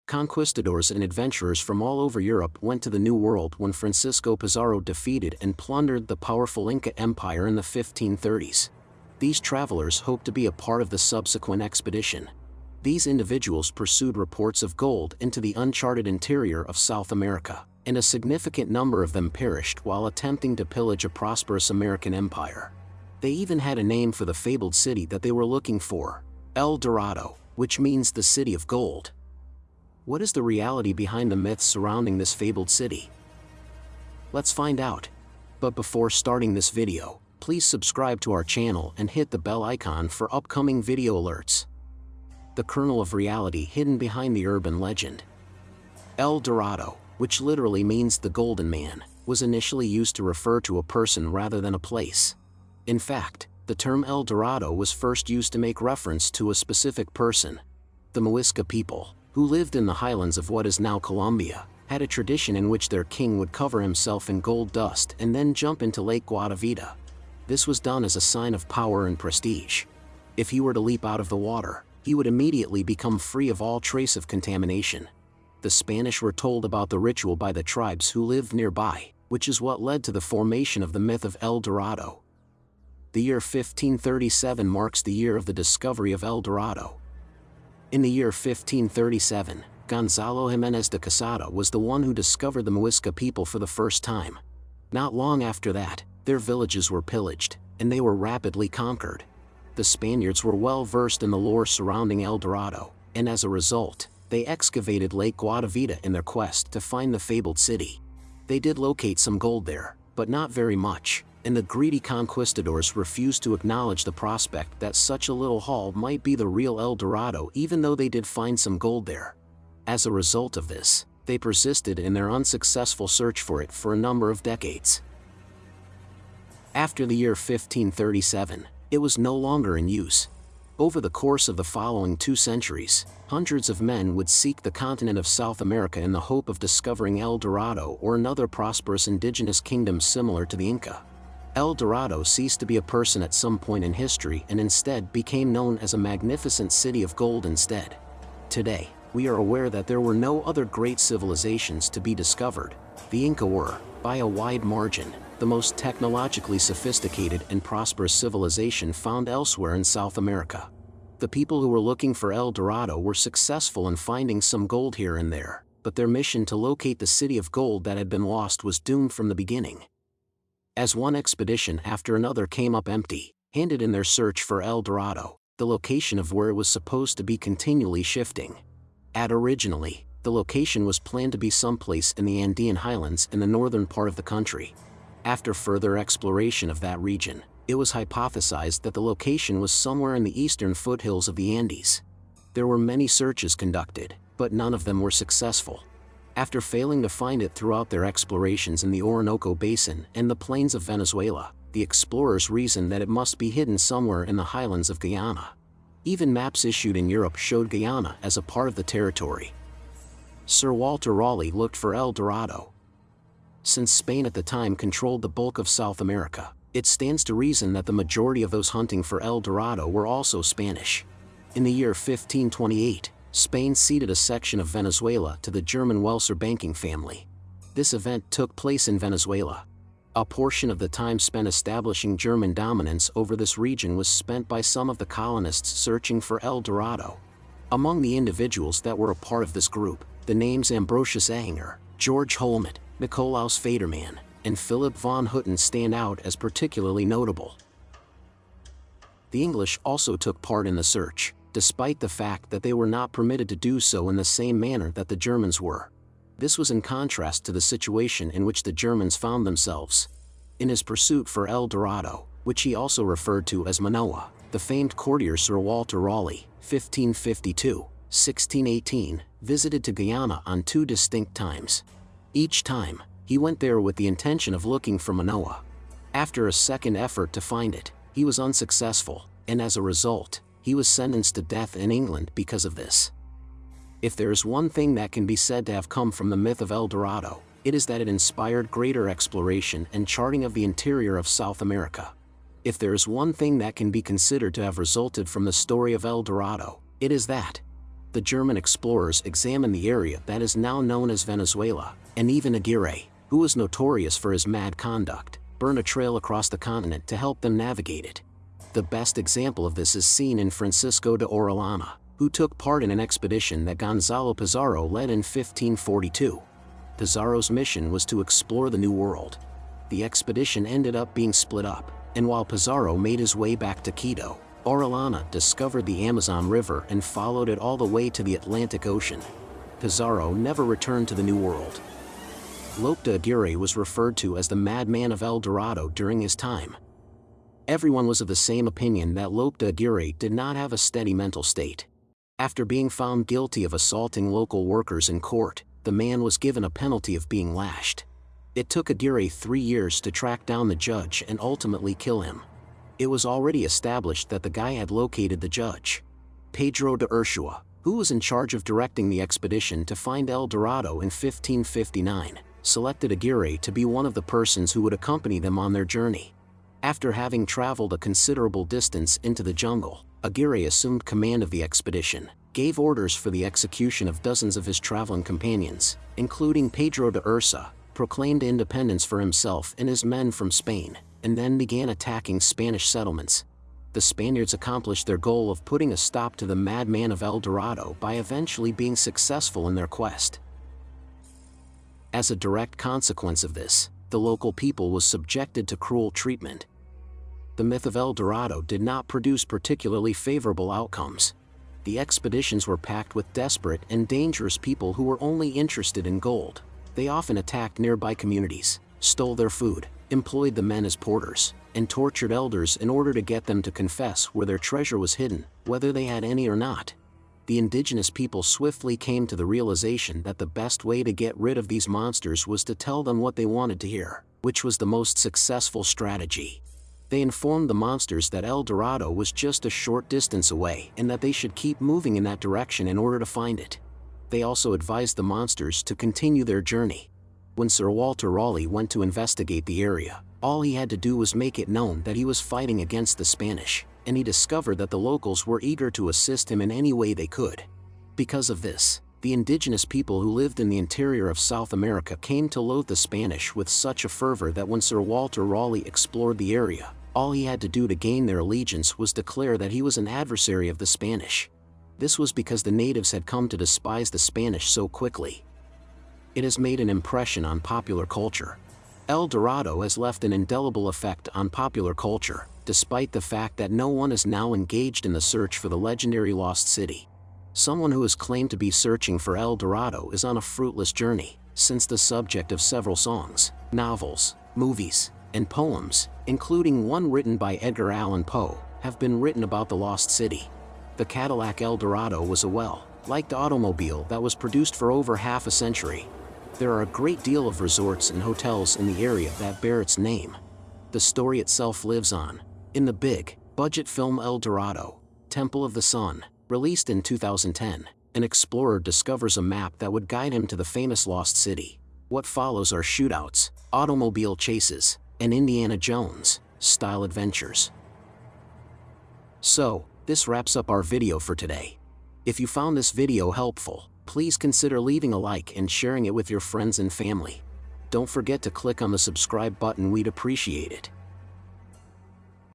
Conquistadors and adventurers from all over Europe went to the New World when Francisco Pizarro defeated and plundered the powerful Inca Empire in the 1530s. These travelers hoped to be a part of the subsequent expedition. These individuals pursued reports of gold into the uncharted interior of South America, and a significant number of them perished while attempting to pillage a prosperous American empire. They even had a name for the fabled city that they were looking for: El Dorado, which means the city of gold. What is the reality behind the myths surrounding this fabled city? Let's find out. But before starting this video, please subscribe to our channel and hit the bell icon for upcoming video alerts. The kernel of reality hidden behind the urban legend. El Dorado, which literally means the Golden Man, was initially used to refer to a person rather than a place. In fact, the term El Dorado was first used to make reference to a specific person. The Muisca people, who lived in the highlands of what is now Colombia, had a tradition in which their king would cover himself in gold dust and then jump into Lake Guatavitá. This was done as a sign of power and prestige. If he were to leap out of the water, he would immediately become free of all trace of contamination. The Spanish were told about the ritual by the tribes who lived nearby, which is what led to the formation of the myth of El Dorado. The year 1537 marks the year of the discovery of El Dorado. In the year 1537, Gonzalo Jiménez de Quesada was the one who discovered the Muisca people for the first time. Not long after that, their villages were pillaged, and they were rapidly conquered. The Spaniards were well versed in the lore surrounding El Dorado, and as a result, they excavated Lake Guatavitá in their quest to find the fabled city. They did locate some gold there, but not very much, and the greedy conquistadors refused to acknowledge the prospect that such a little haul might be the real El Dorado, even though they did find some gold there. As a result of this, they persisted in their unsuccessful search for it for a number of decades. After the year 1537, it was no longer in use. Over the course of the following 2 centuries, hundreds of men would seek the continent of South America in the hope of discovering El Dorado or another prosperous indigenous kingdom similar to the Inca. El Dorado ceased to be a person at some point in history and instead became known as a magnificent city of gold instead. Today, we are aware that there were no other great civilizations to be discovered. The Inca were, by a wide margin, the most technologically sophisticated and prosperous civilization found elsewhere in South America. The people who were looking for El Dorado were successful in finding some gold here and there, but their mission to locate the city of gold that had been lost was doomed from the beginning. As one expedition after another came up empty-handed in their search for El Dorado, the location of where it was supposed to be continually shifting. Originally, the location was planned to be someplace in the Andean highlands in the northern part of the country. After further exploration of that region, it was hypothesized that the location was somewhere in the eastern foothills of the Andes. There were many searches conducted, but none of them were successful. After failing to find it throughout their explorations in the Orinoco Basin and the plains of Venezuela, the explorers reasoned that it must be hidden somewhere in the highlands of Guyana. Even maps issued in Europe showed Guyana as a part of the territory. Sir Walter Raleigh looked for El Dorado. Since Spain at the time controlled the bulk of South America, it stands to reason that the majority of those hunting for El Dorado were also Spanish. In the year 1528, Spain ceded a section of Venezuela to the German Welser banking family. This event took place in Venezuela. A portion of the time spent establishing German dominance over this region was spent by some of the colonists searching for El Dorado. Among the individuals that were a part of this group, the names Ambrosius Ehinger, George Holmet, Nicolaus Federmann, and Philip von Hutten stand out as particularly notable. The English also took part in the search, despite the fact that they were not permitted to do so in the same manner that the Germans were. This was in contrast to the situation in which the Germans found themselves. In his pursuit for El Dorado, which he also referred to as Manoa, the famed courtier Sir Walter Raleigh, 1552-1618, visited to Guyana on 2 distinct times. Each time, he went there with the intention of looking for Manoa. After a second effort to find it, he was unsuccessful, and as a result, he was sentenced to death in England because of this. If there is one thing that can be said to have come from the myth of El Dorado, it is that it inspired greater exploration and charting of the interior of South America. If there is one thing that can be considered to have resulted from the story of El Dorado, it is that The German explorers examined the area that is now known as Venezuela, and even Aguirre, who was notorious for his mad conduct, burned a trail across the continent to help them navigate it. The best example of this is seen in Francisco de Orellana, who took part in an expedition that Gonzalo Pizarro led in 1542. Pizarro's mission was to explore the New World. The expedition ended up being split up, and while Pizarro made his way back to Quito, Orellana discovered the Amazon River and followed it all the way to the Atlantic Ocean. Pizarro never returned to the New World. Lope de Aguirre was referred to as the madman of El Dorado during his time. Everyone was of the same opinion that Lope de Aguirre did not have a steady mental state. After being found guilty of assaulting local workers in court, the man was given a penalty of being lashed. It took Aguirre 3 years to track down the judge and ultimately kill him. It was already established that the guy had located the judge. Pedro de Ursua, who was in charge of directing the expedition to find El Dorado in 1559, selected Aguirre to be one of the persons who would accompany them on their journey. After having traveled a considerable distance into the jungle, Aguirre assumed command of the expedition, gave orders for the execution of dozens of his traveling companions, including Pedro de Ursa, proclaimed independence for himself and his men from Spain, and then began attacking Spanish settlements. The Spaniards accomplished their goal of putting a stop to the madman of El Dorado by eventually being successful in their quest. As a direct consequence of this, the local people was subjected to cruel treatment. The myth of El Dorado did not produce particularly favorable outcomes. The expeditions were packed with desperate and dangerous people who were only interested in gold. They often attacked nearby communities, stole their food, employed the men as porters, and tortured elders in order to get them to confess where their treasure was hidden, whether they had any or not. The indigenous people swiftly came to the realization that the best way to get rid of these monsters was to tell them what they wanted to hear, which was the most successful strategy. They informed the monsters that El Dorado was just a short distance away and that they should keep moving in that direction in order to find it. They also advised the monsters to continue their journey. When Sir Walter Raleigh went to investigate the area, all he had to do was make it known that he was fighting against the Spanish, and he discovered that the locals were eager to assist him in any way they could. Because of this, the indigenous people who lived in the interior of South America came to loathe the Spanish with such a fervor that when Sir Walter Raleigh explored the area, all he had to do to gain their allegiance was declare that he was an adversary of the Spanish. This was because the natives had come to despise the Spanish so quickly. It has made an impression on popular culture. El Dorado has left an indelible effect on popular culture, despite the fact that no one is now engaged in the search for the legendary lost city. Someone who has claimed to be searching for El Dorado is on a fruitless journey, since the subject of several songs, novels, movies, and poems, including one written by Edgar Allan Poe, have been written about the lost city. The Cadillac El Dorado was a well-liked automobile that was produced for over half a century. There are a great deal of resorts and hotels in the area that bear its name. The story itself lives on. In the big-budget film El Dorado, Temple of the Sun, released in 2010, an explorer discovers a map that would guide him to the famous lost city. What follows are shootouts, automobile chases, and Indiana Jones-style adventures. So, this wraps up our video for today. If you found this video helpful, please consider leaving a like and sharing it with your friends and family. Don't forget to click on the subscribe button, we'd appreciate it.